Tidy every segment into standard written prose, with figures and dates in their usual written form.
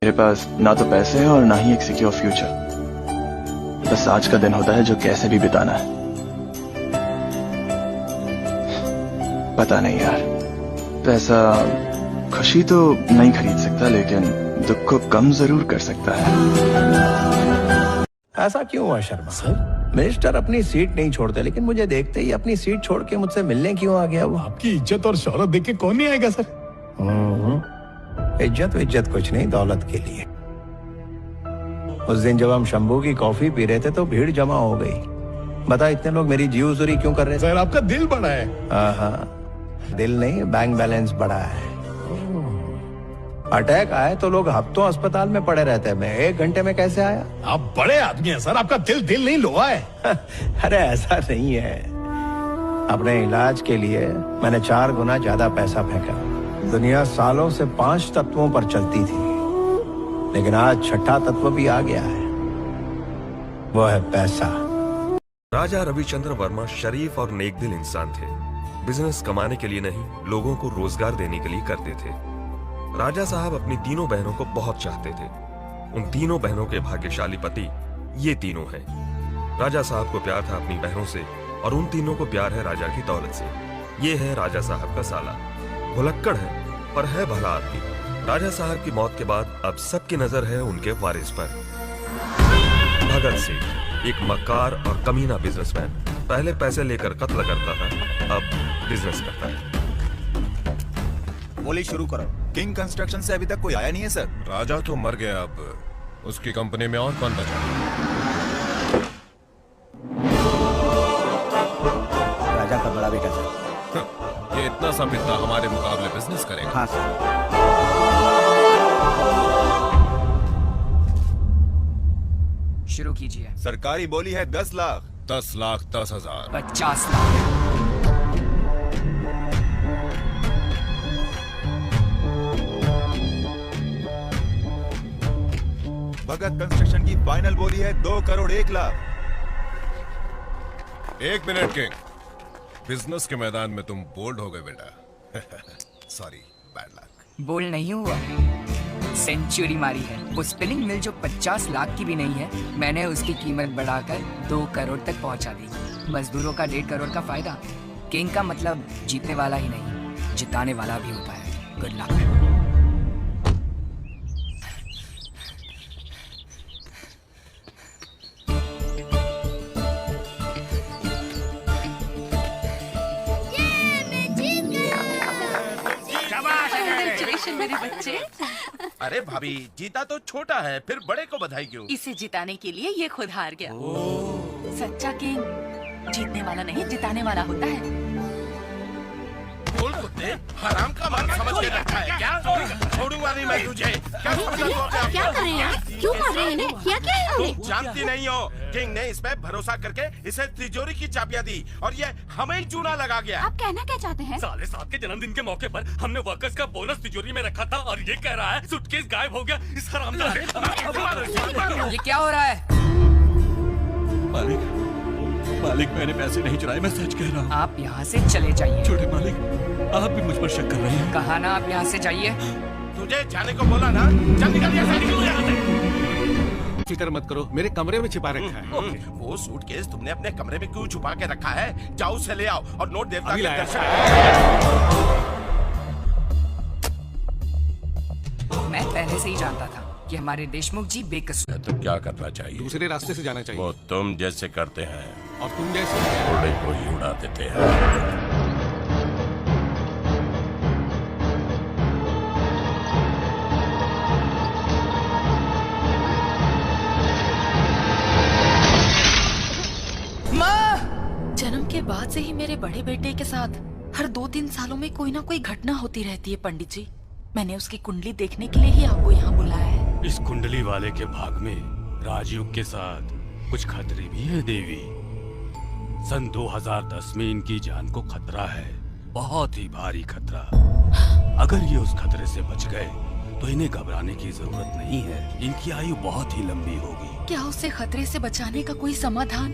मेरे पास ना तो पैसे हैं और ना ही एक सिक्योर फ्यूचर। बस आज का दिन होता है जो कैसे भी बिताना है। पता नहीं यार, पैसा खुशी तो नहीं खरीद सकता, लेकिन दुख को कम जरूर कर सकता है। ऐसा क्यों हुआ शर्मा? सर, मिनिस्टर अपनी सीट नहीं छोड़ते, लेकिन मुझे देखते ही अपनी सीट छोड़ के मुझसे मिलने क्यों आ गया वो? आपकी इज्जत और शौहरत देख के कौन नहीं आएगा सर? इज्जत कुछ नहीं, दौलत के लिए। उस दिन जब हम शंभू की कॉफी पी रहे थे तो भीड़ जमा हो गई। बता, इतने लोग मेरी जी हुजूरी क्यों कर रहे थे? सर, आपका दिल बड़ा है। हाँ, दिल नहीं, बैंक बैलेंस बड़ा है। अटैक आए तो लोग हफ्तों अस्पताल में पड़े रहते हैं, मैं 1 घंटे में कैसे आया? आप बड़े आदमी हैं सर, आपका दिल नहीं लोहा है। अरे ऐसा नहीं है, अपने इलाज के लिए मैंने 4 गुना ज्यादा पैसा फेंका। दुनिया सालों से 5 तत्वों पर चलती थी, लेकिन आज 6ठा तत्व भी आ गया है, वो है पैसा। राजा रविचंद्र वर्मा शरीफ और नेकदिल इंसान थे। बिजनेस कमाने के लिए नहीं, लोगों को रोजगार देने के लिए करते थे। राजा साहब अपनी तीनों बहनों को बहुत चाहते थे। उन तीनों बहनों के भाग्यशाली पति ये तीनों हैं। राजा साहब को प्यार था अपनी बहनों से, और उन तीनों को प्यार है राजा की दौलत से। ये है राजा साहब का साला। भुलक्कड़ है पर है भला आदमी। राजा साहब की मौत के बाद अब सबकी नजर है उनके वारिस पर। भगत सिंह एक मक्कार और कमीना बिजनेसमैन। पहले पैसे लेकर कत्ल करता था, अब बिजनेस करता है। बोली शुरू करो। किंग कंस्ट्रक्शन से अभी तक कोई आया नहीं है सर। राजा तो मर गया, अब उसकी कंपनी में और कौन बचा? राजा का बड़ा बेटा सर। ये इतना सा पिता हमारे मुकाबले बिजनेस करेगा? हाँ सर। शुरू कीजिए। सरकारी बोली है 10 लाख। 10 लाख 10,000। 50 लाख। भगत कंस्ट्रक्शन की फाइनल बोली है 2 crore 1 lakh. 1 minute king, business के मैदान में तुम बोल्ड हो गए बेटा। Sorry, bad luck. बोल नहीं हुआ, सेंचुरी मारी है। वो स्पिनिंग मिल जो 50 लाख की भी नहीं है, मैंने उसकी कीमत बढ़ाकर 2 करोड़ तक पहुंचा दी। मजदूरों का 1.5 करोड़ का फायदा। किंग का मतलब जीतने वाला ही नहीं, जिताने वाला भी होता है। Good luck. मेरे बच्चे। अरे भाभी, जीता तो छोटा है, फिर बड़े को बधाई क्यों? इसे जिताने के लिए ये खुद हार गया। सच्चा किंग जीतने वाला नहीं, जिताने वाला होता है। बोल कुत्ते, हराम का माल समझ के रखा है क्या? छोड़ूंगा नहीं मैं तुझे। क्या कर रहे हैं? क्यों मार रहे हैं? क्या क्या है? तुम जानती नहीं हो, किंग ने इस पे भरोसा करके इसे तिजोरी की चाबियां दी, और ये हमें ही चूना लगा गया। आप कहना क्या चाहते हैं? साले साहब के जन्मदिन के मौके पर हमने वर्कर्स का बोनस तिजोरी में रखा था, और ये कह रहा है सूटकेस गायब हो गया। इस हरामजादे। ये क्या हो रहा है? मालिक, मैंने पैसे नहीं चुराए, मैं सच कह रहा हूँ। आप यहाँ से चले जाइए। छोटे मालिक, आप भी मुझ पर शक कर रहे हैं। कहा ना आप यहाँ से जाइए। तुझे जाने को बोला ना, चल निकल यहाँ से। फिक्र मत करो, मेरे कमरे में छिपा रखा है। वो सूटकेस तुमने अपने कमरे में क्यों छुपा के रखा है? जाओ उसे ले आओ और नोट देवता अभी के लाया। मैं पहले से ही जानता था कि हमारे देशमुख जी बेकसूर। तो क्या करना चाहिए? दूसरे रास्ते से जाना चाहिए। वो तुम जैसे करते हैं, और तुम जैसे घोड़े को ही उड़ा देते हैं। जन्म के बाद से ही मेरे बड़े बेटे के साथ हर 2-3 सालों में कोई ना कोई घटना होती रहती है पंडित जी। मैंने उसकी कुंडली देखने के लिए ही आपको यहाँ बुलाया है। इस कुंडली वाले के भाग में राजयुग के साथ कुछ खतरे भी है देवी। सन 2010 में इनकी जान को खतरा है, बहुत ही भारी खतरा। अगर ये उस खतरे से बच गए तो इन्हें घबराने की जरूरत नहीं है। इनकी आयु बहुत ही लंबी होगी। क्या उसे खतरे से बचाने का कोई समाधान,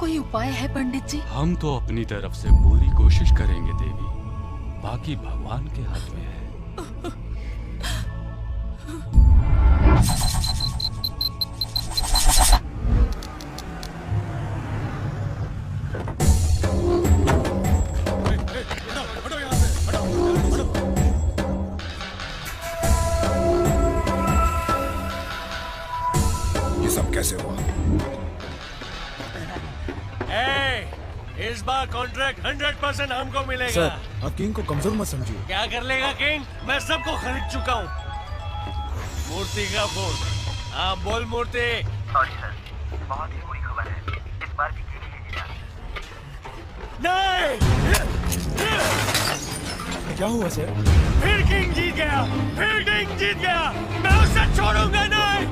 कोई उपाय है पंडित जी? हम तो अपनी तरफ से पूरी कोशिश करेंगे देवी, बाकी भगवान के हाथ में है। कैसे हुआ? इस बार कॉन्ट्रैक्ट 100% हमको मिलेगा। सर, आप किंग को कमजोर मत समझिए। क्या कर लेगा किंग? मैं सबको खरीद चुका हूँ। मूर्ति का फोन। हाँ बोल मूर्ति। सॉरी सर, बहुत ही बुरी खबर है। इस बार भी किंग ही जीता। नहीं, क्या हुआ सर? फिर किंग जीत गया, फिर किंग जीत गया। मैं उसे छोड़ूंगा नहीं।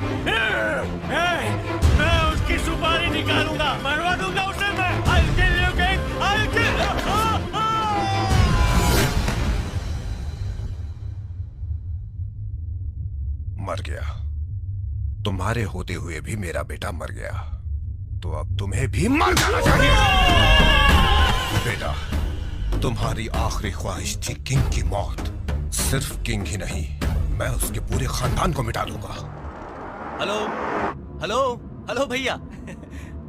मैं उसकी सुपारी निकालूंगा, मरवा दूंगा उसे मैं। I'll kill you, king. I'll kill you. मर गया। तुम्हारे होते हुए भी मेरा बेटा मर गया, तो अब तुम्हें भी मर जाना चाहिए। बेटा, तुम्हारी आखिरी ख्वाहिश थी किंग की मौत। सिर्फ किंग ही नहीं, मैं उसके पूरे खानदान को मिटा दूंगा। हेलो हेलो हेलो भैया,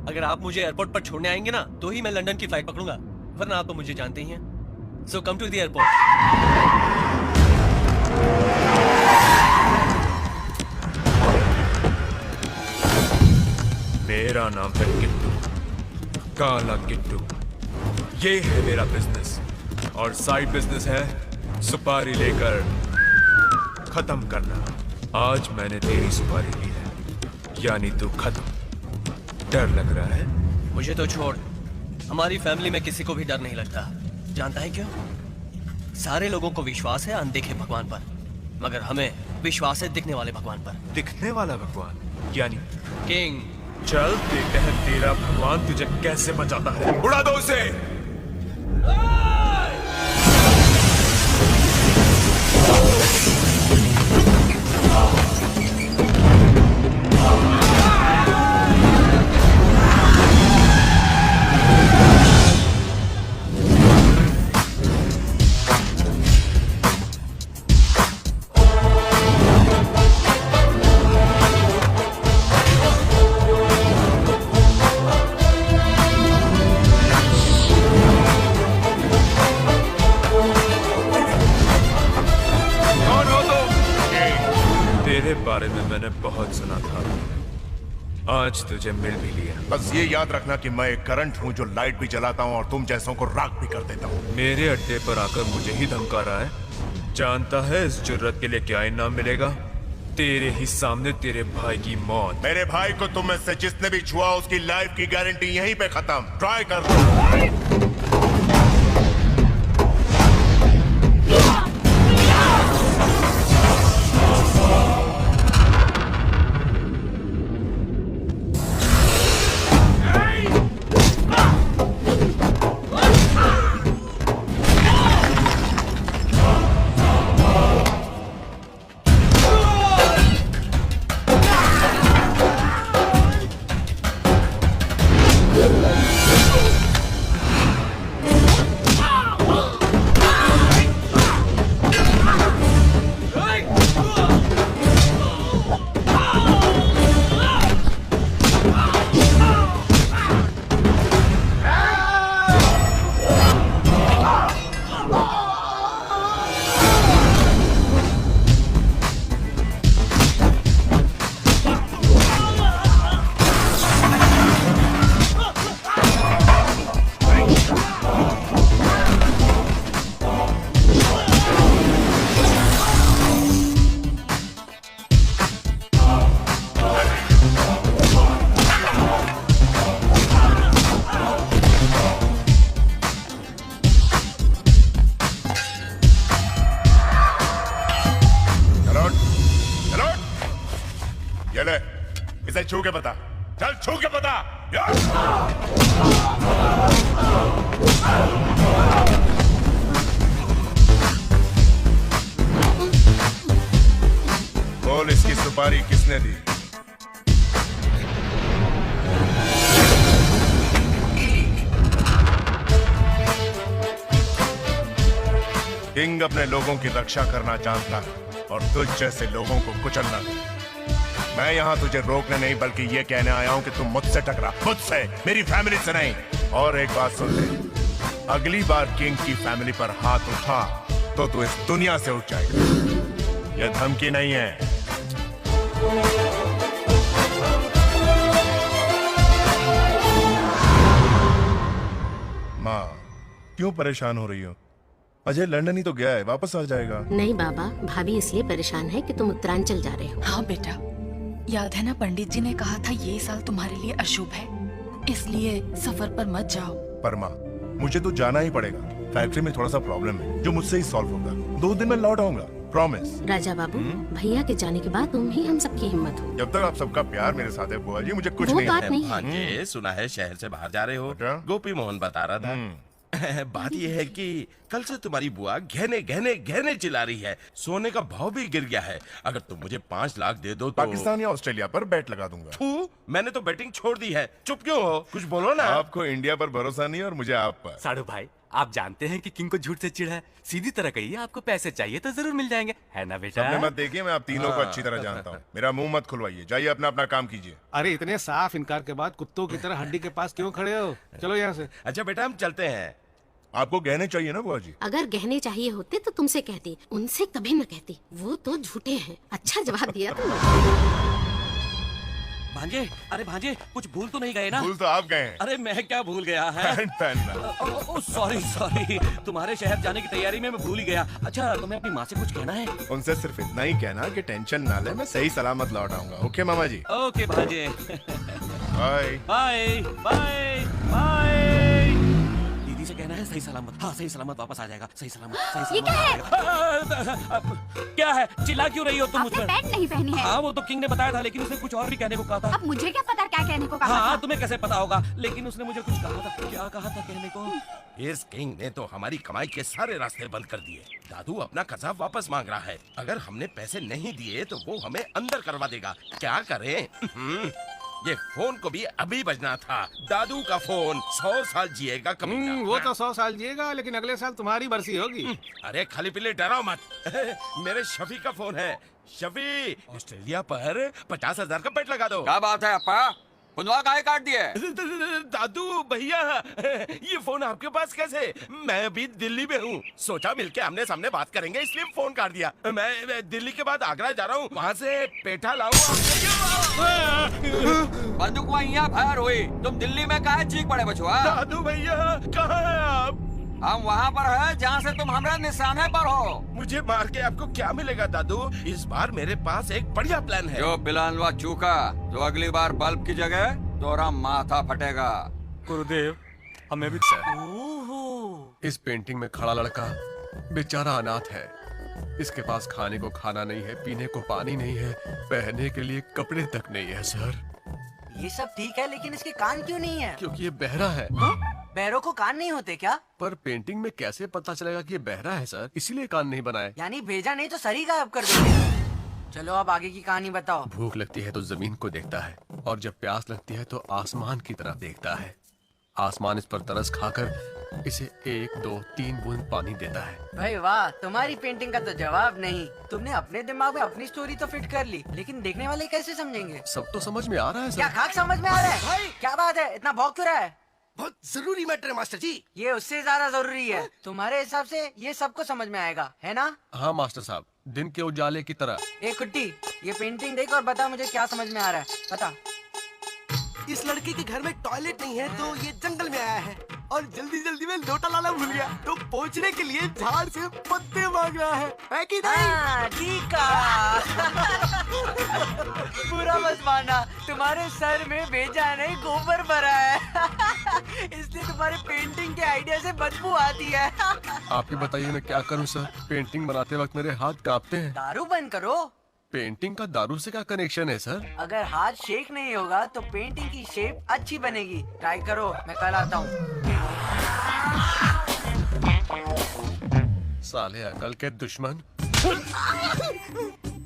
अगर आप मुझे एयरपोर्ट पर छोड़ने आएंगे ना, तो ही मैं लंदन की फ्लाइट पकड़ूंगा, वरना आप तो मुझे जानते ही हैं। सो कम टू द एयरपोर्ट। मेरा नाम है किट्टू, काला किट्टू। ये है मेरा बिजनेस, और साइड बिजनेस है सुपारी लेकर खत्म करना। आज मैंने तेरी सुपारी ली है, यानी तू खत्म। डर लग रहा है? मुझे तो छोड़, हमारी फैमिली में किसी को भी डर नहीं लगता। जानता है क्यों? सारे लोगों को विश्वास है अनदेखे भगवान पर, मगर हमें विश्वास है दिखने वाले भगवान पर। दिखने वाला भगवान यानी किंग। चल देखते हैं तेरा भगवान तुझे कैसे बचाता है। उड़ा दो उसे। बारे में मैंने बहुत सुना था, आज तुझे मिल भी लिया। बस ये याद रखना कि मैं एक करंट हूँ जो लाइट भी जलाता हूँ और तुम जैसों को राख भी कर देता हूँ। मेरे अड्डे पर आकर मुझे ही धमका रहा है। जानता है इस जुर्रत के लिए क्या इनाम मिलेगा? तेरे ही सामने तेरे भाई की मौत। मेरे भाई को तुम में से जिसने भी छुआ उसकी लाइफ की गारंटी यहीं पे खत्म। ट्राई कर दो। इसे छू के बता। चल छू के बता। बोल इसकी सुपारी किसने दी? किंग अपने लोगों की रक्षा करना जानता है और तुझ जैसे लोगों को कुचलना नहीं। मैं यहाँ तुझे रोकने नहीं बल्कि ये कहने आया हूँ कि तुम मुझसे टकरा, मुझसे, मेरी फैमिली से नहीं। और एक बात सुन ले, अगली बार किंग की फैमिली पर हाथ उठा तो तू इस दुनिया से उठ जाएगा। यह धमकी नहीं है। माँ, क्यों परेशान हो रही हो? अजय लंदन ही तो गया है, वापस आ जाएगा। नहीं बाबा, भाभी इसलिए परेशान है कि तुम उत्तरांचल जा रहे हो। हाँ बेटा, याद है ना पंडित जी ने कहा था ये साल तुम्हारे लिए अशुभ है, इसलिए सफर पर मत जाओ। पर माँ, मुझे तो जाना ही पड़ेगा। फैक्ट्री में थोड़ा सा प्रॉब्लम है जो मुझसे ही सॉल्व होगा। 2 दिन में लौट आऊंगा, प्रॉमिस। राजा बाबू, भैया के जाने के बाद तुम ही हम सबकी हिम्मत हो। जब तक आप सबका प्यार मेरे साथ है बुआ जी, मुझे कुछ वो नहीं बात नहीं है। भांजे, सुना है शहर से बाहर जा रहे हो। गोपी मोहन बता रहा था। बात यह है कि कल से तुम्हारी बुआ गहने गहने गहने चिल्ला रही है। सोने का भाव भी गिर गया है। अगर तुम मुझे 5 लाख दे दो तो पाकिस्तान या ऑस्ट्रेलिया पर बैट लगा दूंगा। फू, मैंने तो बैटिंग छोड़ दी है। चुप क्यों हो? कुछ बोलो ना। आपको इंडिया पर भरोसा नहीं और मुझे आप पर। साड़ू भाई, आप जानते हैं कि किंग को झूठ से चिढ़ है। सीधी तरह कहिए, आपको पैसे चाहिए तो जरूर मिल जाएंगे, है ना बेटा? सबने मत देखिए, मैं आप तीनों को अच्छी तरह जानता हूँ। मेरा मुंह मत खुलवाइए, जाइए अपना अपना काम कीजिए। अरे इतने साफ इनकार के बाद कुत्तों की तरह हड्डी के पास क्यों खड़े हो? चलो यहाँ से। अच्छा बेटा, हम चलते हैं। आपको गहने चाहिए ना बुआ जी? अगर गहने चाहिए होते तो तुमसे कहती, उनसे कभी न कहती। वो तो झूठे हैं। अच्छा जवाब दिया तुम। भांजे, अरे भांजे, कुछ भूल तो नहीं गए ना? भूल तो आप गए हैं। अरे मैं क्या भूल गया है? पैंट पहनना। सॉरी सॉरी, तुम्हारे शहर जाने की तैयारी में मैं भूल ही गया। अच्छा, तुम्हें अपनी माँ से कुछ कहना है? उनसे सिर्फ इतना ही कहना कि टेंशन ना ले, मैं सही सलामत लौट आऊंगा। ओके मामा जी? ओके भांजे। Bye bye bye bye. दीदी से कहना है सही सलामत। हाँ, सही सलामत वापस आ जाएगा। सही सलामत, सही सलामत। ये क्या है? क्या है? चिल्ला क्यों रही हो तुम मुझ पर? पैंट नहीं पहनी है। हाँ, वो तो किंग ने बताया था, लेकिन उसने कुछ और भी कहने को कहा था। अब मुझे क्या पता क्या कहने को कहा हाँ, तुम्हें कैसे पता होगा? लेकिन उसने मुझे कुछ कहा था। क्या कहा था कहने को? इस किंग ने तो हमारी कमाई के सारे रास्ते बंद कर दिए। दादू अपना कर्जा वापस मांग रहा है। अगर हमने पैसे नहीं दिए तो वो हमें अंदर करवा देगा। क्या करें? ये फोन को भी अभी बजना था। दादू का फोन 100 साल जिएगा कमीना। वो तो 100 साल जिएगा, लेकिन अगले साल तुम्हारी बरसी होगी। अरे खाली पीले डराओ मत। मेरे शफी का फोन है। शफी, ऑस्ट्रेलिया पर 50,000 का बेट लगा दो। क्या बात है अप्पा? पुनवा काहे काट दिए? दादू भैया, ये फोन आपके पास कैसे? मैं अभी दिल्ली में हूँ। सोचा मिलके आमने सामने बात करेंगे, इसलिए फोन काट दिया। मैं दिल्ली के बाद आगरा जा रहा हूँ, वहाँ से पेठा लाऊं। बंदूक वहीं फायर हुई। तुम दिल्ली में काहे चीख पड़े बचुआ? दादू भैया, कहाँ हैं आप? हम वहाँ पर हैं जहाँ से तुम हमारे निशाने पर हो। मुझे मार के आपको क्या मिलेगा दादू? इस बार मेरे पास एक बढ़िया प्लान है। जो प्लान हुआ चूका, तो अगली बार बल्ब की जगह तोरा माथा फटेगा। गुरुदेव, हमें भी इस पेंटिंग में खड़ा लड़का बेचारा अनाथ है। इसके पास खाने को खाना नहीं है, पीने को पानी नहीं है, पहनने के लिए कपड़े तक नहीं है सर। ये सब ठीक है, लेकिन इसके कान क्यों नहीं है? क्योंकि ये बहरा है। बैरों को कान नहीं होते क्या? पर पेंटिंग में कैसे पता चलेगा कि ये बहरा है सर? इसीलिए कान नहीं बनाए। यानी भेजा नहीं तो सरी गायब कर दोगे। चलो अब आगे की कहानी बताओ। भूख लगती है तो जमीन को देखता है, और जब प्यास लगती है तो आसमान की तरफ देखता है। आसमान इस पर तरस खाकर इसे 1, 2, 3 बूंद पानी देता है। भाई वाह, तुम्हारी पेंटिंग का तो जवाब नहीं। तुमने अपने दिमाग में अपनी स्टोरी तो फिट कर ली, लेकिन देखने वाले कैसे समझेंगे? सब तो समझ में आ रहा है क्या सर। खाक समझ में आ रहा है? भाई क्या बात है, इतना भौंक क्यों रहा है? बहुत जरूरी मैटर है मास्टर जी। ये उससे ज्यादा जरूरी है। तुम्हारे हिसाब से ये सबको समझ में आएगा, है ना? हाँ मास्टर साहब, दिन के उजाले की तरह। ए कुट्टी, ये पेंटिंग देख और बता मुझे क्या समझ में आ रहा है। बता। इस लड़के के घर में टॉयलेट नहीं है तो ये जंगल में आया है, और जल्दी जल्दी में लोटा लाना भूल गया, तो पहुंचने के लिए झाड़ से पत्ते मांग रहा है कि नहीं? ठीक है। पूरा मत माना, तुम्हारे सर में भेजा नहीं गोबर भरा है। इसलिए तुम्हारे पेंटिंग के आइडिया से बदबू आती है। आप ही बताइए मैं क्या करूं सर? पेंटिंग बनाते वक्त मेरे हाथ कांपते हैं। दारू बंद करो। पेंटिंग का दारू से क्या कनेक्शन है सर? अगर हाथ शेक नहीं होगा तो पेंटिंग की शेप अच्छी बनेगी। ट्राई करो, मैं कल आता हूँ। साले अकल के दुश्मन।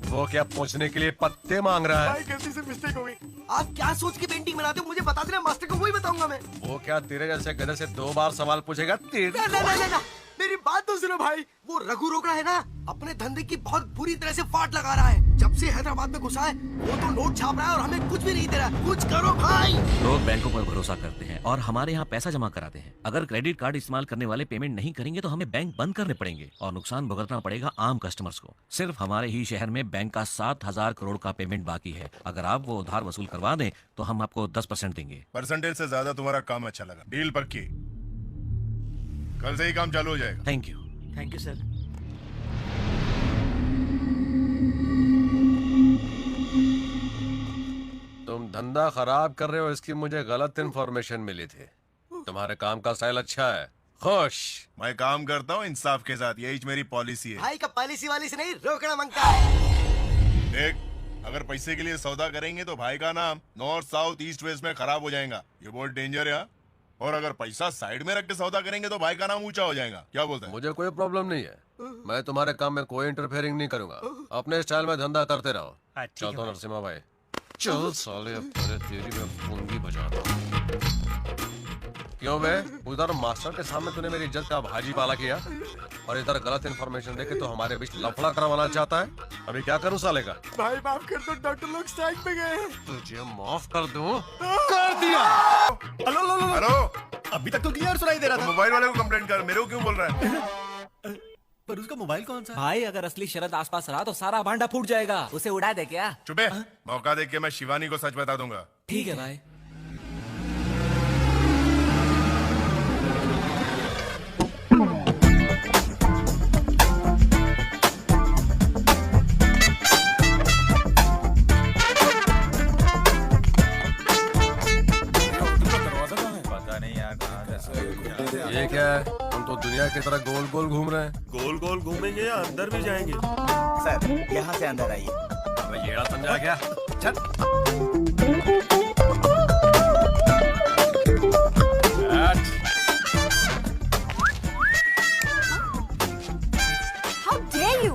वो क्या पहुंचने के लिए पत्ते मांग रहा है? गलती से मिस्टेक हो गई। आप क्या सोच के पेंटिंग बनाते हो मुझे बता देना, मास्टर को वही बताऊंगा मैं। वो क्या तेरे जैसे गधे से 2 बार सवाल पूछेगा? ना, मेरी बात तो सुनो भाई। वो रघु रोकड़ा है ना, अपने धंधे की बहुत बुरी तरह से फाट लगा रहा है। जब से हैदराबाद में घुसा है वो तो नोट छाप रहा है और हमें कुछ भी नहीं दे रहा। कुछ करो भाई। लोग बैंकों पर भरोसा करते हैं और हमारे यहाँ पैसा जमा कराते हैं। अगर क्रेडिट कार्ड इस्तेमाल करने वाले पेमेंट नहीं करेंगे तो हमें बैंक बंद करने पड़ेंगे और नुकसान भुगतना पड़ेगा आम कस्टमर्स को। सिर्फ हमारे ही शहर में बैंक का 7,000 करोड़ का पेमेंट बाकी है। अगर आप वो उधार वसूल करवा दें तो हम आपको 10% देंगे। परसेंटेज से ज्यादा तुम्हारा काम अच्छा लगा। डील पक्की। कल से ही काम चालू हो जाएगा। Thank you. Thank you sir. तुम धंधा खराब कर रहे हो इसकी मुझे गलत इन्फॉर्मेशन मिली थी। तुम्हारे काम का स्टाइल अच्छा है, खुश। मैं काम करता हूँ इंसाफ के साथ, यही मेरी पॉलिसी है। भाई का पॉलिसी वाली से नहीं, रोकना मांगता है। देख, अगर पैसे के लिए सौदा करेंगे तो भाई का नाम नॉर्थ साउथ ईस्ट वेस्ट में खराब हो जाएगा, ये बहुत डेंजर है। और अगर पैसा साइड में रख के सौदा करेंगे तो भाई का नाम ऊंचा हो जाएगा। क्या बोलते हैं? मुझे कोई प्रॉब्लम नहीं है, मैं तुम्हारे काम में कोई इंटरफेयरिंग नहीं करूंगा। अपने स्टाइल में धंधा करते रहो। चल तो नरसिम्हा भाई, चल साले, अब तेरी मैं पूंगी बजाता हूँ। क्यों बे, उधर मास्टर के सामने तूने मेरी इज्जत का भाजी पाला किया और इधर गलत इन्फॉर्मेशन देके तो हमारे बीच लफड़ा करवाना चाहता है। अभी क्या करूं साले का? भाई माफ कर दो, डॉक्टर लोग स्ट्राइक पे गए हैं। तुझे माफ कर दूं? कर दिया। हेलो हेलो, अभी तक तो क्लियर सुनाई दे रहा था। मोबाइल वाले को कंप्लेंट कर, मेरे को क्यों बोल रहा है? पर उसका मोबाइल कौन सा? भाई अगर असली शरद आसपास रहा तो सारा भांडा फूट जाएगा, उसे उड़ा दे क्या? चुप है, मौका देख के मैं शिवानी को सच बता दूंगा। ठीक है भाई। ये क्या है? हम तो दुनिया की तरह गोल गोल घूम रहे हैं। गोल गोल घूमेंगे या अंदर भी जाएंगे? सर यहाँ से अंदर आइए। अबे येड़ा समझा क्या? चल। How dare you?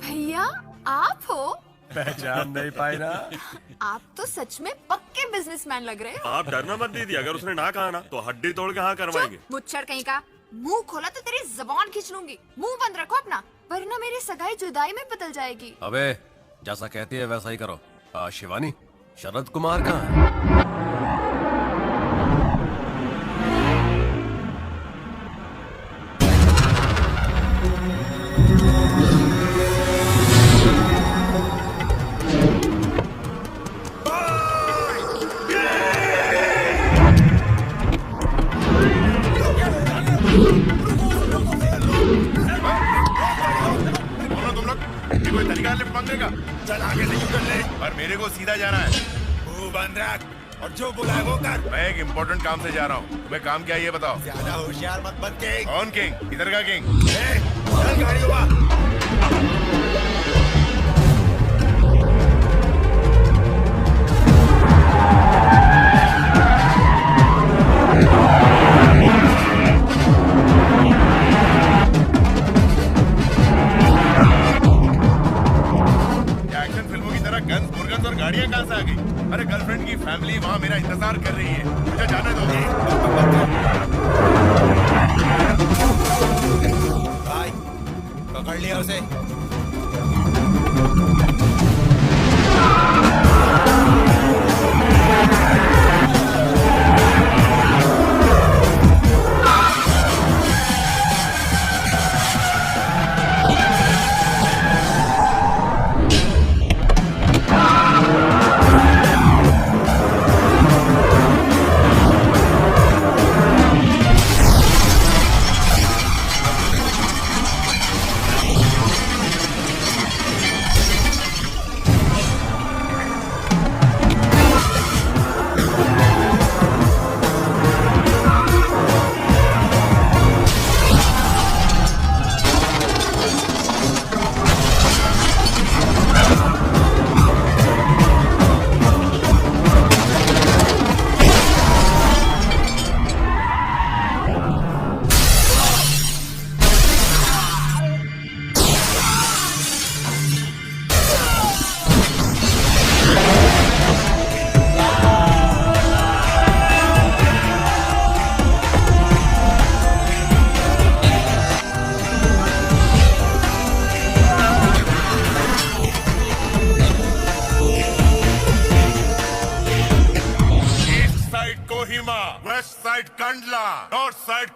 भैया आप हो? पहचान नहीं पाई ना? आप तो सच में पक्के बिजनेसमैन लग रहे हो। आप डरना मत दीदी, अगर उसने ना कहा ना तो हड्डी तोड़ के हाँ करवाएंगे। मुच्छर कहीं का, मुंह खोला तो तेरी जबान खींच लूंगी। मुंह बंद रखो अपना, वरना मेरी सगाई जुदाई में बदल जाएगी। अबे जैसा कहती है वैसा ही करो। शिवानी, शरद कुमार कहाँ है? चल आगे नहीं उतर ले, पर मेरे को सीधा जाना है। मुंह बंद रख और जो बोला है वो कर। मैं एक इम्पोर्टेंट काम से जा रहा हूँ, तुम्हें काम क्या है ये बताओ। ज्यादा होशियार मत बन किंग। कौन किंग? इधर का किंग? चल गाड़ी हुआ। और गाड़ियां कहां से आ गई? अरे गर्लफ्रेंड की फैमिली वहां मेरा इंतजार कर रही है, मुझे जाने दो। भाई पकड़ लिया उसे।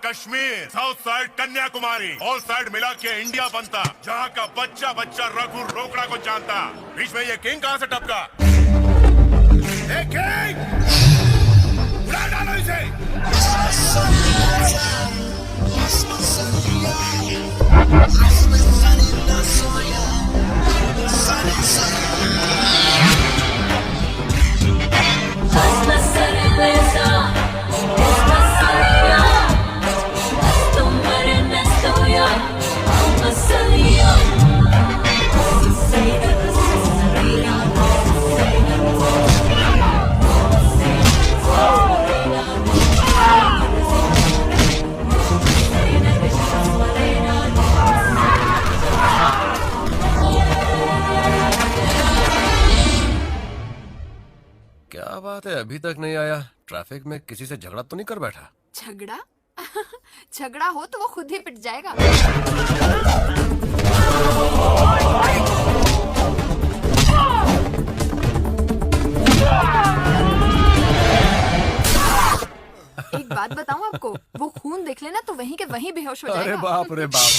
Kashmir, south side Kanyakumari, all side मिला के इंडिया बनता, जहाँ का बच्चा बच्चा रघु रोकड़ा को जानता। बीच में ये किंग कहाँ से टपका? किंग! उड़ा डालो इसे! क्या बात है, अभी तक नहीं आया? ट्रैफिक में किसी से झगड़ा तो नहीं कर बैठा? झगड़ा? झगड़ा हो तो वो खुद ही पिट जाएगा। एक बात बताऊं आपको, वो खून देख लेना तो वहीं के वहीं बेहोश हो जाएगा। अरे बाप रे बाप।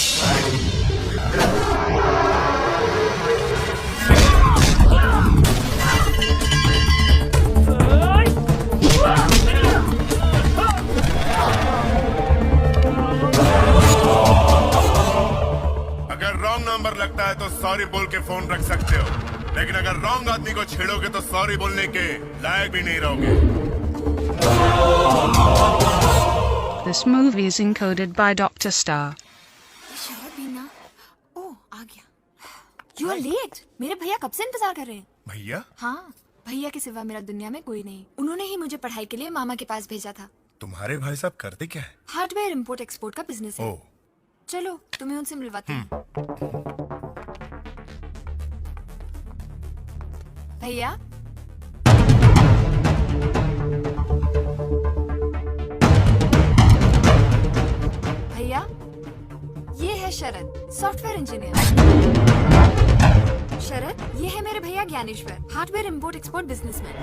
अगर रॉन्ग नंबर लगता है तो सॉरी बोल के फोन रख सकते हो, लेकिन अगर रॉन्ग आदमी को छेड़ोगे तो सॉरी बोलने के लायक भी नहीं रहोगे। This movie is encoded by Dr. Star. ओह, आ गया। You are late. मेरे भैया कब से इंतजार कर रहे हैं। भैया? हाँ, भैया के सिवा मेरा दुनिया में कोई नहीं। उन्होंने ही मुझे पढ़ाई के लिए मामा के पास भेजा था। तुम्हारे भाई साहब करते क्या है? हार्डवेयर इंपोर्ट एक्सपोर्ट का बिजनेस है। ओह। चलो तुम्हें उनसे मिलवाती हूँ। भैया, भैया, ये है शरद, सॉफ्टवेयर इंजीनियर। शरद, ये है मेरे भैया Dnyaneshwar, hardware import export businessman.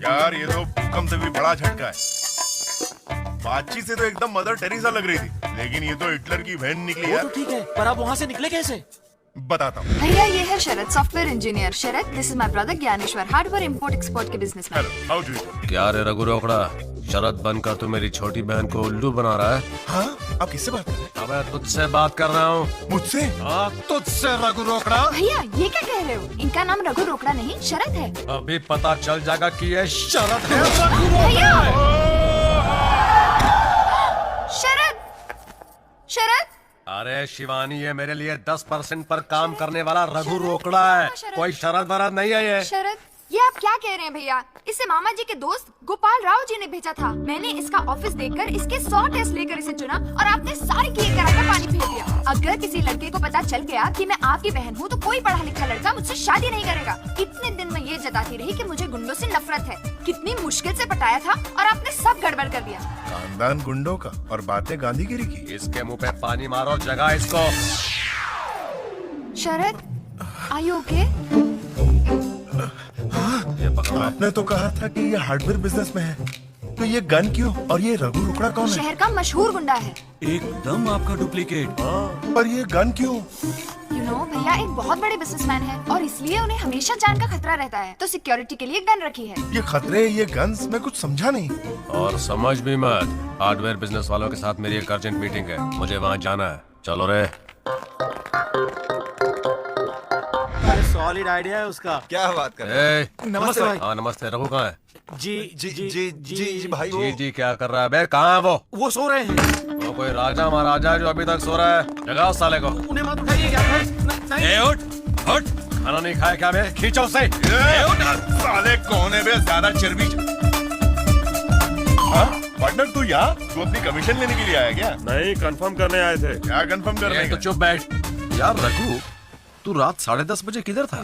यार ये तो भूकंप से भी बड़ा झटका है। बातचीत से तो एकदम मदर टेरेसा लग रही थी, लेकिन ये तो हिटलर की बहन निकली यार। तो ठीक है, पर आप वहाँ से निकले कैसे? बताता हूँ। भैया, ये है शरद, software engineer. Sharad, this is my brother Dnyaneshwar, hardware import export के बिजनेसमैन। How do you? क्या रे रघु रोकड़ा, शरद बनकर तू मेरी छोटी बहन को उल्लू बना रहा है? हाँ, आप किससे बात कर रहे हैं? अब तुझसे बात कर रहा हूँ। मुझसे? हाँ, तुझसे रघु रोकड़ा। भैया, ये क्या कह रहे हो? इनका नाम रघु रोकड़ा नहीं, शरद है। अभी पता चल जाएगा कि ये शरद है। भैया! शरद! शरद! अरे शिवानी, ये मेरे लिए 10% पर काम करने वाला रघु रोकड़ा है, कोई शरद वरद नहीं है ये। शरद, ये आप क्या कह रहे हैं भैया? इसे मामा जी के दोस्त गोपाल राव जी ने भेजा था। मैंने इसका ऑफिस देखकर इसके 100 टेस्ट लेकर इसे चुना और आपने सारी क्लियर कराकर पानी फेर दिया। अगर किसी लड़के को पता चल गया कि मैं आपकी बहन हूँ तो कोई पढ़ा लिखा लड़का मुझसे शादी नहीं करेगा। इतने दिन में ये जताती रही कि मुझे गुंडों से नफरत है। कितनी मुश्किल से पटाया था और आपने सब गड़बड़ कर दिया। खानदान गुंडों का और बातें गांधीगिरी की। इसके मुंह पे पानी मारो और जगा इसको। शरद, आर यू ओके? आपने तो कहा था कि ये हार्डवेयर बिजनेस में है, तो ये गन क्यों? और ये रघु रोकड़ा कौन है? शहर का मशहूर गुंडा है। एकदम आपका डुप्लीकेट। पर ये गन क्यों? यू नो, भैया एक बहुत बड़े बिजनेसमैन है और इसलिए उन्हें हमेशा जान का खतरा रहता है, तो सिक्योरिटी के लिए गन रखी है। ये खतरे, ये गन्स, मैं कुछ समझा नहीं। और समझ भी मत। हार्डवेयर बिजनेस वालों के साथ मेरी एक अर्जेंट मीटिंग है, मुझे वहाँ जाना है। चलो रे। सॉलिड आइडिया है उसका। क्या बात कर रहे हैं? नमस्ते भाई। हाँ नमस्ते। रघु कहाँ है? जी भाई। जी क्या कर रहा है बे? कहाँ है वो सो रहे हैं। वो कोई राजा महाराजा है जो अभी तक सो रहा है? जगाओ साले को। उन्हें मत उठाइए क्या? उठ। खाना नहीं खाया क्या बे? खींचो उसे। साले कौन है बे? ज्यादा चर्बी। पार्टनर तू यहाँ? तू अपनी कमीशन लेने के लिए आया क्या? नहीं, कंफर्म करने आए थे। क्या कंफर्म करने? तो चुप बैठ। यार रघु, तू रात 10:30 बजे किधर था?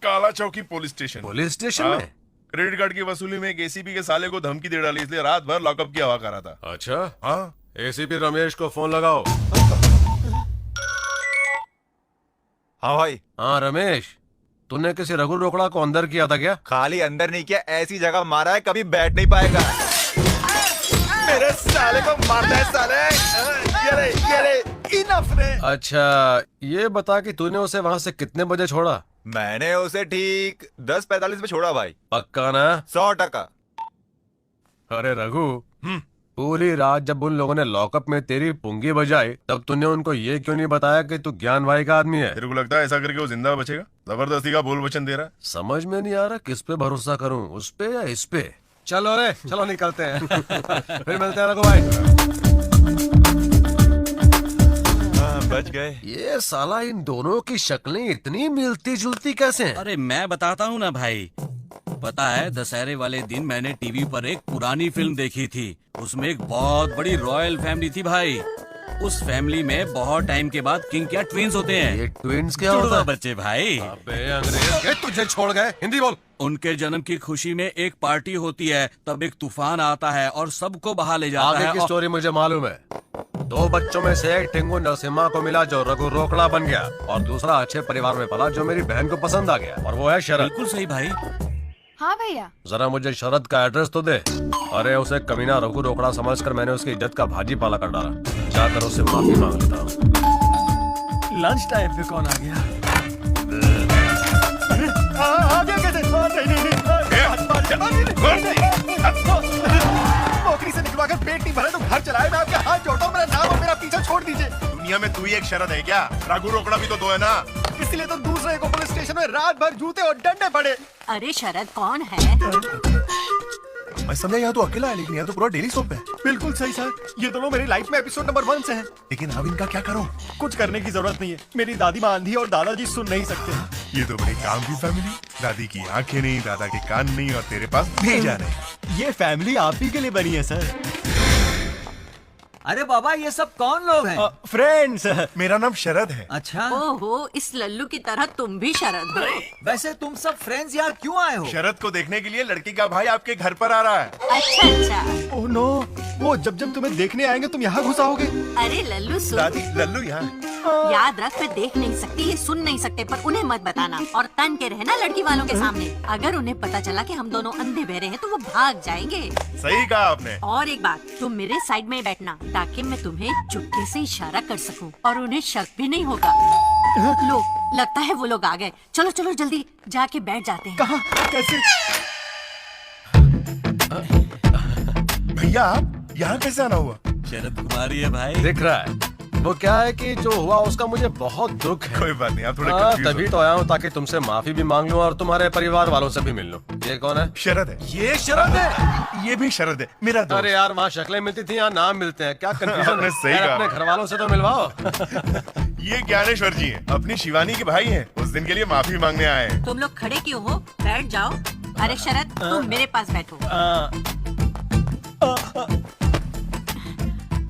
काला चौकी पुलिस स्टेशन। पुलिस स्टेशन में? क्रेडिट कार्ड की वसूली में एक एसीपी के साले को धमकी दे डाली, इसलिए रात भर लॉकअप की हवा कर रहा था। अच्छा। हाँ। एसीपी रमेश को फोन लगाओ। हाँ भाई। हाँ रमेश, तूने किसी रघु रोकड़ा को अंदर किया था क्या? खाली अंदर नहीं किया, ऐसी जगह मारा है कभी बैठ नहीं पाएगा। मेरे साले को मारता है साले। ये रे, इनफ रे। अच्छा ये बता कि तूने उसे वहाँ से कितने बजे छोड़ा? मैंने उसे ठीक 10:45 पे छोड़ा भाई। पक्का ना? 100%। अरे रघु, पूरी रात जब उन लोगों ने लॉकअप में तेरी पुंगी बजाई तब तूने उनको ये क्यों नहीं बताया कि तू ज्ञान भाई का आदमी है? तेरे को लगता है ऐसा करके वो जिंदा बचेगा? जबरदस्ती का बोल वचन दे रहा है। समझ में नहीं आ रहा किस पे भरोसा करूं, उस पे या इस पे। चलो रे, चलो निकलते हैं। फिर मिलते हैं रघु भाई। बच गए। ये साला इन दोनों की शक्लें इतनी मिलती जुलती कैसे हैं? अरे मैं बताता हूँ ना भाई। पता है दशहरे वाले दिन मैंने टीवी पर एक पुरानी फिल्म देखी थी। उसमें एक बहुत बड़ी रॉयल फैमिली थी भाई। उस फैमिली में बहुत टाइम के बाद किंग क्या ट्विंस होते हैं। ये ट्विंस क्या होता है? बच्चे भाई। अबे अंग्रेज के तुझे छोड़ गए, हिंदी बोल। उनके जन्म की खुशी में एक पार्टी होती है, तब एक तूफान आता है और सबको बहा ले जाता है। आगे की स्टोरी मुझे मालूम है। 2 बच्चों में से एक टिंगू नरसिम्हा को मिला जो रघु रोकड़ा बन गया, और दूसरा अच्छे परिवार में पला जो मेरी बहन को पसंद आ गया, और वो है शरद। बिल्कुल सही भाई। हाँ भैया। जरा मुझे शरद का एड्रेस तो दे। अरे उसे कमीना रघु रोकड़ा समझकर मैंने उसकी इज्जत का भाजी पाला कर डाला। जाकर उससे माफी मांग लेता हूँ। लंच टाइम पे कौन आ गया? नौकरी से निकलवाकर पेट नहीं भरा तो घर चलाए। मैं आपके हाथ जोड़ता हूँ, मेरा नाम और मेरा पीछा छोड़ दीजिए। दुनिया में तू ही एक शरद है क्या? रघु रोकड़ा भी तो 2 है ना। इसलिए तो दूसरे को पुलिस स्टेशन में रात भर जूते और डंडे पड़े। अरे शरद कौन है? मैं समझा यहाँ तो अकेला है, लेकिन यहाँ तो पूरा डेली सोप है। बिल्कुल सही सर, ये दोनों मेरी लाइफ में एपिसोड नंबर 1 से हैं। लेकिन अब इनका क्या करूँ? कुछ करने की जरूरत नहीं है। मेरी दादी माँ अंधी और दादाजी सुन नहीं सकते। ये तो बड़ी काम की फैमिली। दादी की आंखें नहीं, दादा के कान नहीं, और तेरे पास भेजा नहीं। ये फैमिली आप ही के लिए बनी है सर। अरे बाबा, ये सब कौन लोग हैं? फ्रेंड्स। मेरा नाम शरद है। अच्छा। ओहो, इस लल्लू की तरह तुम भी शरद हो। वैसे तुम सब फ्रेंड्स यहाँ क्यों आए हो? शरद को देखने के लिए लड़की का भाई आपके घर पर आ रहा है। अच्छा अच्छा। ओह नो, वो जब तुम्हें देखने आएंगे तुम यहाँ घुस आओगे। अरे लल्लू सुन। दादी, लल्लू यहाँ। याद रख, मैं देख नहीं सकती, ये सुन नहीं सकते, पर उन्हें मत बताना और तन के रहना लड़की वालों के सामने। अगर उन्हें पता चला कि हम दोनों अंधे बहरे हैं तो वो भाग जाएंगे। सही कहा आपने। और एक बात, तुम मेरे साइड में बैठना ताकि मैं तुम्हें चुटकी से इशारा कर सकूं और उन्हें शक भी नहीं होगा। लो, लगता है वो लोग आ गए। चलो चलो जल्दी जाके बैठ जाते हैं। कहाँ? कैसे? भैया आप यहाँ कैसे आना हुआ? शरद कुमारी है भाई। दिख रहा है। वो क्या है कि जो हुआ उसका मुझे बहुत दुख है। कोई बात नहीं, आप थोड़े confused हो। तभी तो आया हूँ ताकि तुमसे माफी भी मांग लूं और तुम्हारे परिवार वालों से भी मिल लूं। ये कौन है? शरद है। ये शरद है? ये भी शरद है, मेरा दोस्त। अरे यार, वहाँ शक्लें मिलती थी, यहाँ नाम मिलते हैं, क्या कंफ्यूजन? आपने सही कहा। अपने घर वालों से तो मिलवाओ। ये ज्ञानेश्वर जी हैं, अपनी शिवानी के भाई हैं। उस दिन के लिए माफी मांगने आए हैं। तुम लोग खड़े क्यों हो? बैठ जाओ। अरे शरद, तुम मेरे पास बैठो।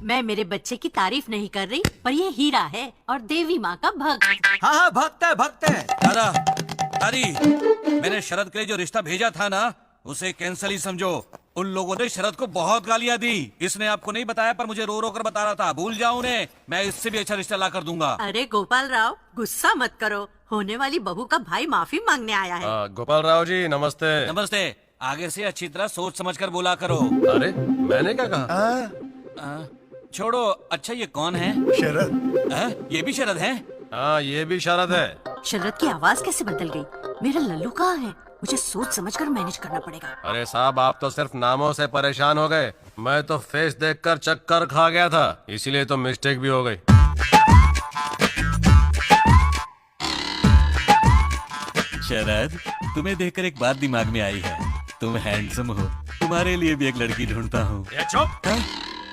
मैं मेरे बच्चे की तारीफ नहीं कर रही, पर ये हीरा है और देवी माँ का भक्त। हाँ हाँ, भक्त है, भक्त है। दादा, दादी, मैंने शरद के लिए जो रिश्ता भेजा था ना, उसे कैंसिल ही समझो। उन लोगों ने शरद को बहुत गालियां दी। इसने आपको नहीं बताया, पर मुझे रो रो कर बता रहा था। भूल जाओ उन्हें, मैं इससे भी अच्छा रिश्ता ला कर दूंगा। अरे गोपाल राव, गुस्सा मत करो। होने वाली बहू का भाई माफी मांगने आया है। गोपाल राव जी नमस्ते। नमस्ते। आगे से अच्छी तरह सोच समझ कर बोला करो। अरे मैंने क्या कहा? छोड़ो। अच्छा ये कौन है? शरद। ये भी शरद है? हाँ, ये भी शरद है। शरद की आवाज कैसे बदल गई? मेरा लल्लू कहाँ है? मुझे सोच समझकर मैनेज करना पड़ेगा। अरे साहब, आप तो सिर्फ नामों से परेशान हो गए। मैं तो फेस देखकर चक्कर खा गया था, इसीलिए तो मिस्टेक भी हो गई। शरद, तुम्हें देखकर एक बात दिमाग में आई है। तुम हैंडसम हो, तुम्हारे लिए भी एक लड़की ढूंढता हूँ। चुप!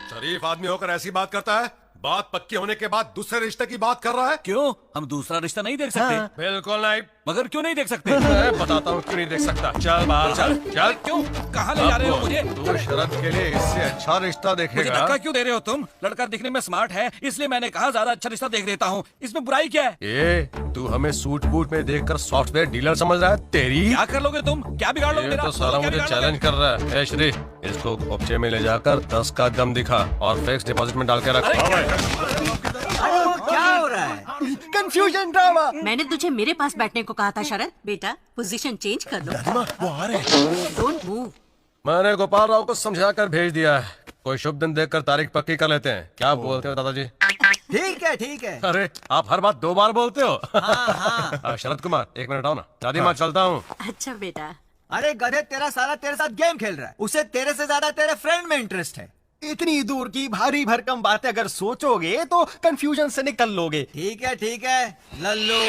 शरीफ आदमी होकर ऐसी बात करता है? बात पक्की होने के बाद दूसरे रिश्ते की बात कर रहा है? क्यों, हम दूसरा रिश्ता नहीं देख सकते? बिल्कुल नहीं। मगर क्यों नहीं देख सकते? मैं बताता हूँ क्यों नहीं देख सकता। चल बाहर चल। चल। क्यों? कहाँ ले जा रहे हो मुझे? तू शरद के लिए इससे अच्छा रिश्ता मुझे देखेगा। धक्का क्यों दे रहे हो तुम? लड़का दिखने में स्मार्ट है, इसलिए मैंने कहा ज्यादा अच्छा रिश्ता देख देता हूँ। इसमें बुराई क्या है? तू हमें सूट बूट में देखकर सॉफ्टवेयर डीलर समझ रहा है? तेरी क्या कर लोगे तुम? क्या बिगाड़ लोगे? ये तो साला मुझे चैलेंज कर रहा है। ए श्री, इसको खोपचे में ले जाकर 10 का दम दिखा और फिक्स डिपॉजिट में डाल के रख। क्या हो रहा है? Confusion drama. मैंने तुझे मेरे पास बैठने को कहा था शरद। बेटा पोजीशन चेंज कर लो। वो आ रहे। Don't move. मैंने गोपाल राव को समझा कर भेज दिया है। कोई शुभ दिन देखकर तारीख पक्की कर लेते हैं। क्या बोलते हो दादाजी? ठीक है ठीक है। अरे आप हर बात 2 बार बोलते हो। हाँ। शरद कुमार 1 मिनट आओ ना। दादी माँ चलता हूँ। अच्छा बेटा। अरे गधे, तेरा साला तेरे साथ गेम खेल रहा है। उसे तेरे से ज्यादा तेरे फ्रेंड में इंटरेस्ट है। इतनी दूर की भारी भरकम बातें अगर सोचोगे तो कंफ्यूजन से निकल लोगे। ठीक है लल्लू।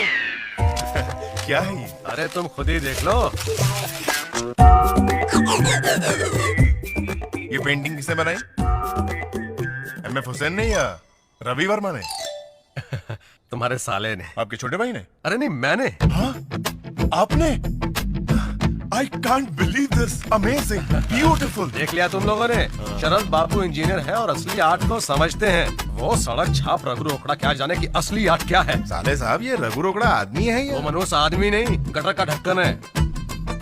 क्या है ये? अरे तुम खुद ही देख लो। ये पेंटिंग किसने बनाई? एमएफ हुसैन ने या रवि वर्मा ने? तुम्हारे साले ने। आपके छोटे भाई ने? अरे नहीं, मैंने। हाँ? आपने? I can't believe this. Amazing, beautiful. देख लिया तुम लोगों ने? शरद बाबू इंजीनियर है और असली आर्ट को समझते हैं। वो सड़क छाप रघु रोकड़ा क्या जाने कि असली आर्ट क्या है। साले साहब, ये रघु रोकड़ा आदमी है या? वो मनुष्य आदमी नहीं, गटर का ढक्कन है।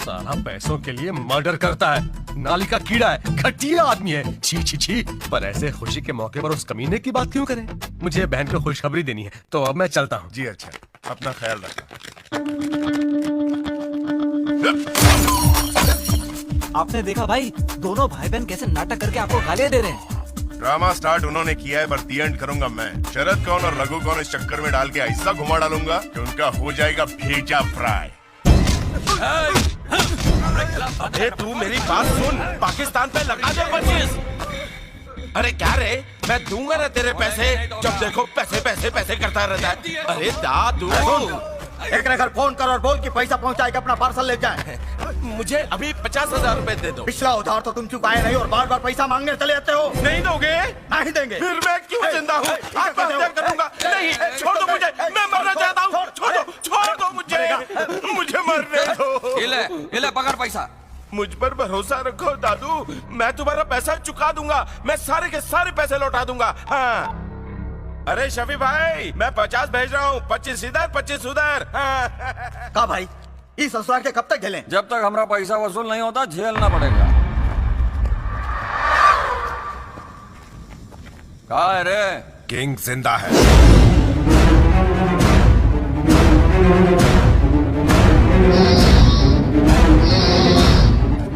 साला पैसों के लिए मर्डर करता है, नाली का कीड़ा है, घटिया आदमी है। छी छी छी। पर ऐसे खुशी के मौके पर उस कमीने की बात क्यों करें? मुझे बहन को खुशखबरी देनी है, तो अब मैं चलता हूँ। जी अच्छा, अपना ख्याल रखना। आपने देखा भाई, दोनों भाई बहन कैसे नाटक करके आपको गालियां दे रहे हैं। ड्रामा स्टार्ट उन्होंने किया है, पर दी एंड करूंगा मैं। शरद कौन और रघु कौन इस चक्कर में डाल के ऐसा घुमा डालूंगा कि उनका हो जाएगा भेजा फ्राई। अरे तू मेरी बात सुन, पाकिस्तान पे लगा दे 25। अरे क्या रे, मैं दूंगा ना तेरे पैसे। जब देखो पैसे पैसे पैसे करता रहता है। अरे दादू, एक घर फोन कर और बोल कि पैसा पहुंचाए के अपना पार्सल ले जाए। मुझे अभी 50,000 रुपए दे दो। पिछला उधार तो तुम चुकाए नहीं और बार बार पैसा मांगने चले आते हो। नहीं दोगे? नहीं देंगे। फिर मैं क्यों जिंदा हूँ? आत्महत्या करूंगा। नहीं, छोड़ दो मुझे, मैं मरना चाहता हूँ। छोड़ दो मुझे मरने दो। इले पकड़ पैसा। मुझ पर भरोसा रखो दादू, मैं तुम्हारा पैसा चुका दूंगा। मैं सारे के सारे पैसे लौटा दूंगा। हाँ। अरे शफी भाई, मैं 50 भेज रहा हूँ। 25 इधर 25 उधर। का भाई, इस ससुराल के कब तक झेलें? जब तक हमारा पैसा वसूल नहीं होता झेलना पड़ेगा। कहा है रे? किंग जिंदा है।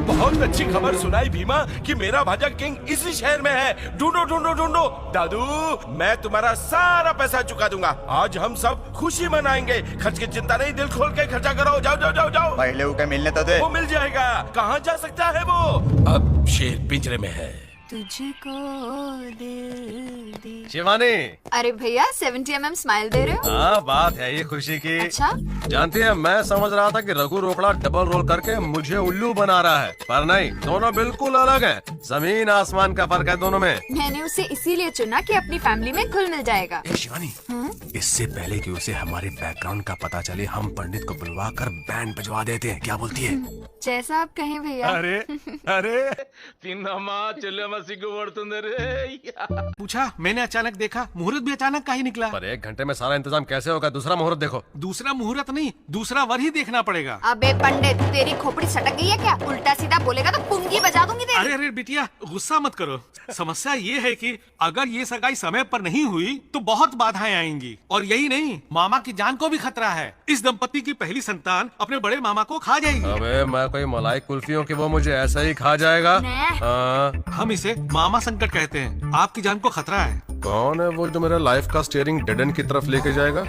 बहुत अच्छी खबर सुनाई भीमा कि मेरा भाजा किंग इसी शहर में है। ढूंढो ढूंढो ढूंढो। दादू, मैं तुम्हारा सारा पैसा चुका दूंगा। आज हम सब खुशी मनाएंगे। खर्च की चिंता नहीं, दिल खोल के खर्चा करो। जाओ जाओ जाओ जाओ। पहले उसे मिलने तो दे। वो मिल जाएगा। कहाँ जा सकता है वो? अब शेर पिंजरे में है। तुझको दिल दे। शिवानी। अरे भैया 70 mm स्माइल दे रहे हो? हाँ, बात है ये खुशी की। अच्छा? जानती है, मैं समझ रहा था कि रघु रोकड़ा डबल रोल करके मुझे उल्लू बना रहा है, पर नहीं, दोनों बिल्कुल अलग हैं। जमीन आसमान का फर्क है दोनों में। मैंने उसे इसीलिए चुना कि अपनी फैमिली में घुल मिल जाएगा। शिवानी, इससे पहले कि उसे हमारे बैकग्राउंड का पता चले, हम पंडित को बुलवा कर बैंड बजवा देते हैं। क्या बोलती है? जैसा आप कहें भैया। अरे अरे पूछा, मैंने अचानक देखा, मुहूर्त भी अचानक का ही निकला। पर 1 घंटे में सारा इंतजाम कैसे होगा? दूसरा मुहूर्त देखो। दूसरा मुहूर्त नहीं, दूसरा वर ही देखना पड़ेगा। अबे पंडित, तेरी खोपड़ी सटक गई है क्या? उल्टा सीधा बोलेगा तो पुंगी बजा दूंगी तेरी। अरे अरे बिटिया, गुस्सा मत करो। समस्या ये है कि अगर ये सगाई समय पर नहीं हुई तो बहुत बाधाएं आएंगी, और यही नहीं, मामा की जान को भी खतरा है। इस दंपति की पहली संतान अपने बड़े मामा को खा जाएगी। अबे मैं कोई मलाई कुल्फियों की वो मुझे ऐसा ही खा जाएगा। हम इसे मामा संकट कहते हैं। आपकी जान को खतरा है। कौन है वो जो मेरा लाइफ का स्टीयरिंग डेड एंड की तरफ लेके जाएगा?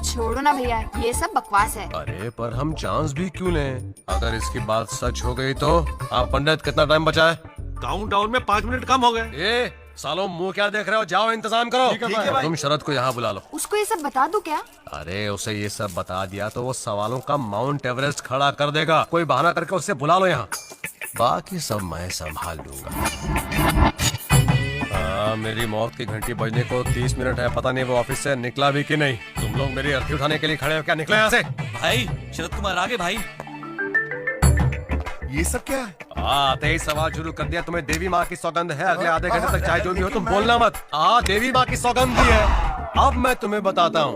छोड़ो ना भैया, ये सब बकवास है। अरे पर हम चांस भी क्यों लें? अगर इसकी बात सच हो गई तो? आप पंडित, कितना टाइम बचा है? काउंट डाउन में 5 मिनट कम हो गए। सालों मुंह क्या देख रहे हो? जाओ इंतजाम करो। ठीक है भाई। तुम शरद को यहाँ बुला लो। उसको ये सब बता दूं क्या? अरे उसे ये सब बता दिया तो वो सवालों का माउंट एवरेस्ट खड़ा कर देगा। कोई बहाना करके उसे बुला लो यहाँ। बाकी सब मैं संभाल लूंगा। मेरी मौत की घंटी बजने को 30 मिनट है। पता नहीं वो ऑफिस से निकला भी कि नहीं। तुम लोग मेरी अर्थी उठाने के लिए खड़े हो क्या? निकले यहाँ से। भाई शरद कुमार आगे भाई। ये सब क्या है? आते ही सवाल शुरू कर दिया। तुम्हें देवी माँ की सौगंध है, अगले आधे घंटे तक चाहे जो भी हो तुम बोलना मत। देवी माँ की सौगंध दी है। अब मैं तुम्हें बताता हूँ।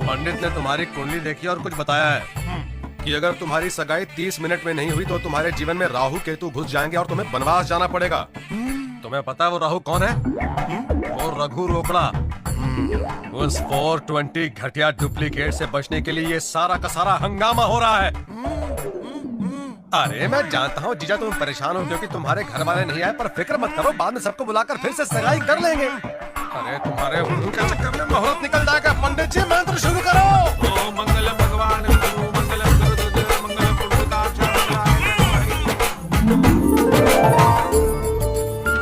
पंडित ने तुम्हारी कुंडली देखी और कुछ बताया है कि अगर तुम्हारी सगाई 30 मिनट में नहीं हुई तो तुम्हारे जीवन में राहु केतु घुस जाएंगे और तुम्हें वनवास जाना पड़ेगा। तुम्हें पता है वो राहु कौन है? वो रघु रोकड़ा। उस 420 घटिया डुप्लीकेट से बचने के लिए ये सारा का सारा हंगामा हो रहा है। अरे मैं जानता हूँ जीजा तुम परेशान हो क्योंकि तुम्हारे घर वाले नहीं आए, पर फिक्र मत करो, बाद में सबको बुलाकर फिर से सगाई कर लेंगे। अरे तुम्हारे हुडू के चक्कर में मुहूर्त निकल जाएगा। पंडित जी मंत्र शुरू करो। ओम मंगल भगवान विष्णु मंगलम गुरुदेव मंगलम पुरुषोत्तम।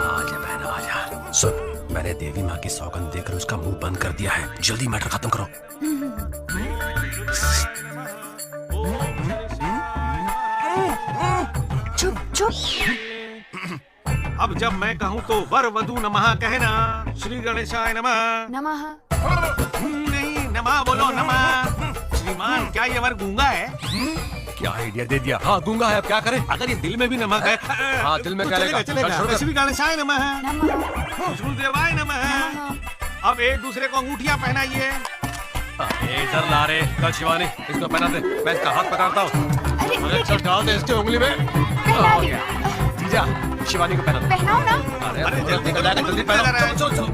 आजा बहन आजा। सुन, मैंने देवी माँ की सौगंध देकर उसका मुंह बंद कर दिया है। जल्दी मैटर खत्म करो। चुप चुप। अब जब मैं कहूँ तो वर वधु नमः कहना। श्री गणेशाय नमः। नमः। नहीं, नमः बोलो नमः। श्रीमान, क्या ये वर गूंगा है? क्या आइडिया दे दिया। हाँ गूंगा है, अब क्या करें? अगर ये दिल में भी नमक है हाँ दिल में तो चलेगा। चलेगा। श्री गणेशाय नमः। विष्णुदेवाय नमः। अब एक दूसरे को अंगूठियां पहनाइए। इधर ला रे। कल शिवानी इसको पहना दे, मैं इसका हाथ पकड़ता हूँ। अरे चल डाल दे इसकी उंगली में। हो गया। जीजा शिवानी को पहना दो। पहनाओ ना। अरे जल्दी निकल जाएगा, जल्दी पहना। चल चल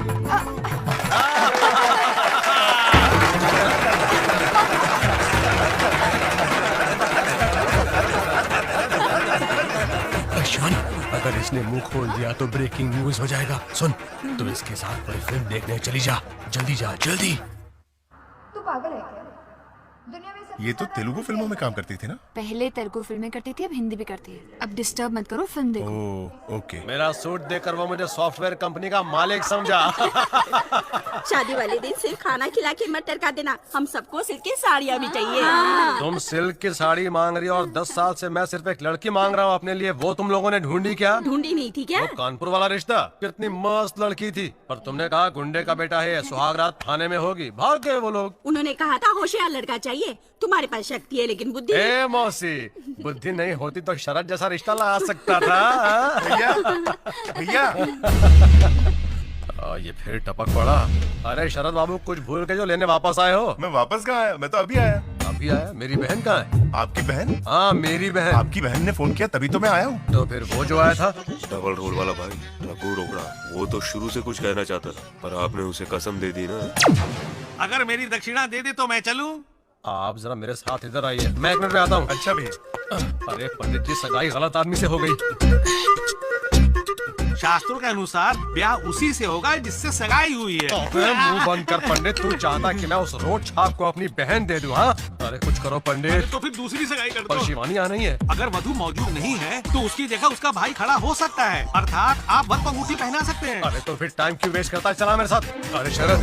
शिवानी, अगर इसने मुंह खोल दिया तो ब्रेकिंग न्यूज हो जाएगा। सुन, तुम इसके साथ कोई फिल्म देखने चली जा। जल्दी जा जल्दी। तू पागल है क्या? दुनिया में ये तो तेलुगु फिल्मों में काम करती थी ना? पहले तेलुगु फिल्में करती थी, अब हिंदी भी करती है। अब डिस्टर्ब मत करो, फिल्म देखो। Oh okay. मेरा सूट देखकर वो मुझे सॉफ्टवेयर कंपनी का मालिक समझा। शादी वाले दिन सिर्फ खाना खिला के मत टरका देना, हम सबको सिल्क की साड़ियाँ भी चाहिए। तुम सिल्क की साड़ी मांग रही हो और 10 साल से मैं सिर्फ एक लड़की मांग रहा हूँ अपने लिए। वो तुम लोगों ने ढूंढी क्या? ढूंढी नहीं थी क्या? वो कानपुर वाला रिश्ता, कितनी मस्त लड़की थी, पर तुमने कहा गुंडे का बेटा है, सुहाग रात थाने में होगी। भाग गए वो लोग। उन्होंने कहा था होशियार लड़का चाहिए। तुम्हारे पास शक्ति है लेकिन बुद्धि नहीं। ए मौसी, बुद्धि नहीं होती तो शरद जैसा रिश्ता ला सकता था। भैया भैया ये फिर टपक पड़ा। अरे शरद बाबू, कुछ भूल के जो लेने वापस आए हो? मैं वापस कहाँ आया? मैं तो अभी आया। अभी आया? मेरी बहन कहाँ है? आपकी बहन? हाँ मेरी बहन। आपकी बहन ने फोन किया तभी तो मैं आया हूँ। तो फिर वो जो आया था? डबल रोल वाला भाई रघु रोकड़ा, वो तो शुरू से कुछ कहना चाहता था, पर आपने उसे कसम दे दी ना। अगर मेरी दक्षिणा दे दे तो मैं चलूं? आप जरा मेरे साथ इधर आइए, मैं 1 मिनट में आता हूँ। अच्छा भैया। अरे पंडित जी, सगाई गलत आदमी से हो गई। शास्त्रों के अनुसार ब्याह उसी से होगा जिससे सगाई हुई है। मुंह बंद कर पंडित। तू चाहता कि मैं उस रोड छाप को अपनी बहन दे दूं? हाँ अरे कुछ करो पंडित। तो फिर दूसरी सगाई कर पर दो। शिवानी आ नहीं है। अगर वधु मौजूद नहीं है तो उसकी जगह उसका भाई खड़ा हो सकता है, अर्थात आप वर को अंगूठी पहना सकते हैं। अरे तो फिर टाइम क्यों वेस्ट करता है? चला मेरे साथ। अरे शरद,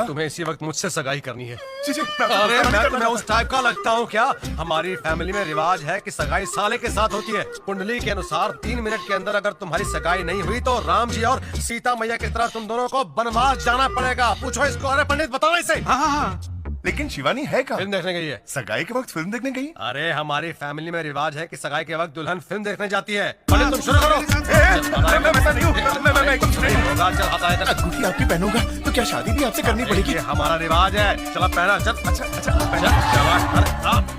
तुम्हें इसी वक्त मुझसे सगाई करनी है। अरे मैं तुम्हें उस टाइप का लगता हूँ क्या? हमारी फैमिली में रिवाज है कि सगाई साले के साथ होती है। कुंडली के अनुसार 3 मिनट के अंदर अगर तुम्हारी सगाई नहीं हुई तो राम जी और सीता मैया की तरह तुम दोनों को वनवास जाना पड़ेगा। पूछो इसको। अरे पंडित बताओ इसे। हाँ। लेकिन शिवानी है कहाँ? फिल्म देखने गई है। सगाई के वक्त फिल्म देखने गई? अरे हमारी फैमिली में रिवाज है कि सगाई के वक्त दुल्हन फिल्म देखने जाती है। पंडित तुम शुरू करो। मैं वैसा नहीं हूँ। मैं एकदम सुनिए। अंगूठी आपकी पहनूंगा तो क्या शादी भी आपसे करनी पड़ेगी? ये हमारा रिवाज है। चला पहना। चल। अच्छा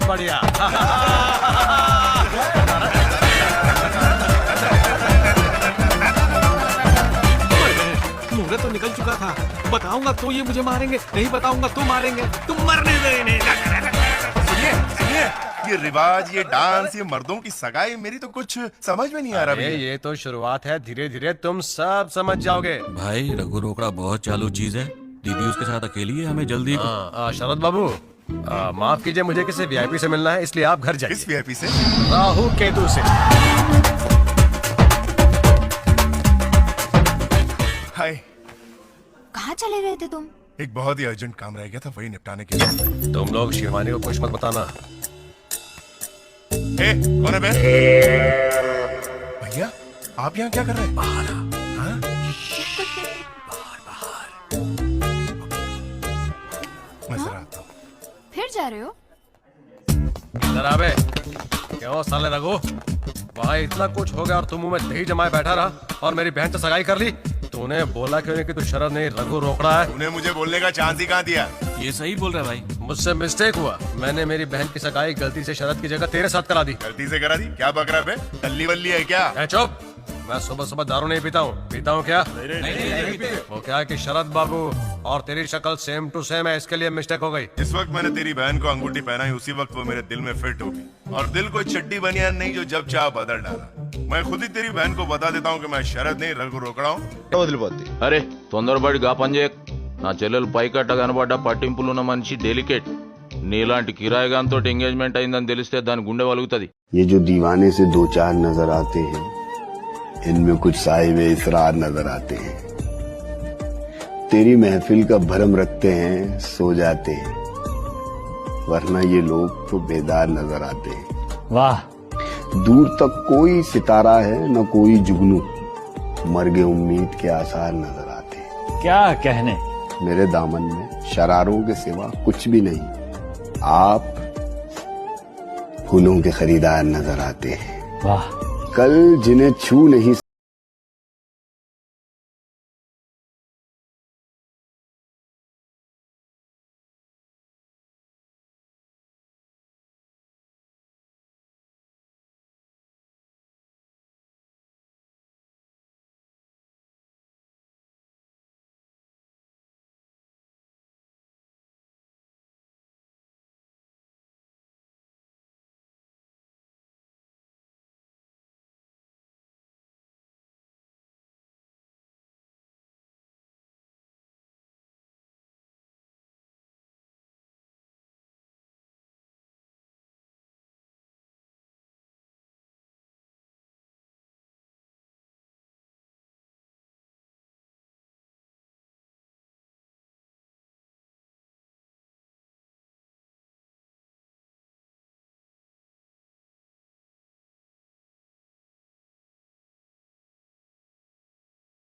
बढ़िया। मुहूर्त तो निकल चुका था। बताऊंगा तो ये मुझे मारेंगे, नहीं बताऊंगा तो मारेंगे। तुम मरने देने। सुनिए सुनिए, ये रिवाज, ये डांस, ये मर्दों की सगाई, मेरी तो कुछ समझ में नहीं आ रहा भैया। ये तो शुरुआत है, धीरे धीरे तुम सब समझ जाओगे। भाई रघु रोकड़ा बहुत चालू चीज है। दीदी उसके साथ अकेली है, हमें जल्दी। शरद बाबू माफ कीजिए, मुझे किसी वीआईपी से मिलना है, इसलिए आप घर जाइए। किस वीआईपी से? राहु केतु से। हाय। कहाँ चले गए थे तुम? एक बहुत ही अर्जेंट काम रह गया था, वही निपटाने के लिए। तुम लोग शिवानी को कुछ मत बताना। कौन है बे? भैया आप यहाँ क्या कर रहे हैं? बाहर। मैं जरा आता हूँ। फिर जा रहे हो? इधर आ बे। क्यों साले रघु, वहाँ इतना कुछ हो गया और तुम मुंह में दही जमाए बैठा रहा और मेरी बहन से सगाई कर ली। तूने बोला क्यों नहीं कि तू शरद नहीं रघु रोकड़ा है? तूने मुझे बोलने का चांस ही कहाँ दिया? ये सही बोल रहा है भाई। मुझसे मिस्टेक हुआ। मैंने मेरी बहन की सगाई गलती से शरद की जगह तेरे साथ करा दी। गलती से करा दी? क्या बक रहा है बे? टल्ली वल्ली है क्या? चुप। मैं सुबह सुबह दारू नहीं पीता हूँ क्या? वो क्या है कि शरद बाबू और तेरी शक्ल सेम टू सेम है, इसके लिए मिस्टेक हो गई। इस वक्त मैंने तेरी बहन को अंगूठी पहनाई, उसी वक्त वो मेरे दिल में फिट होगी। और दिल कोई चड्डी बनियान नहीं जो जब चाह बदल डाला। मैं खुद ही तेरी बहन को बता देता हूँ कि मैं शरद नहीं रघु रोकड़ा हूँ। అరే తొందరపడి గా పని చేయకు. నా చెల్లెలు పైకట్ట కనబడ్డ పట్టింపులున్న మనిషి డెలికేట్. నీలాంటి కిరాయిగాంతో ఎంగేజ్మెంట్ అయిందని తెలిస్తే దాని గుండె వలుగుతుంది. ये जो दीवाने से दो चार नजर आते हैं, इनमें कुछ साहिब इसरार नजर आते हैं। तेरी महफिल का भरम रखते हैं, सो जाते हैं, वरना ये लोग तो बेदार नजर आते हैं। वाह! दूर तक कोई सितारा है न कोई जुगनू, मर्गे उम्मीद के आसार नजर आते हैं। क्या कहने? मेरे दामन में शरारों के सिवा कुछ भी नहीं। आप फूलों के खरीदार नजर आते हैं। वाह! कल जिन्हें छू नहीं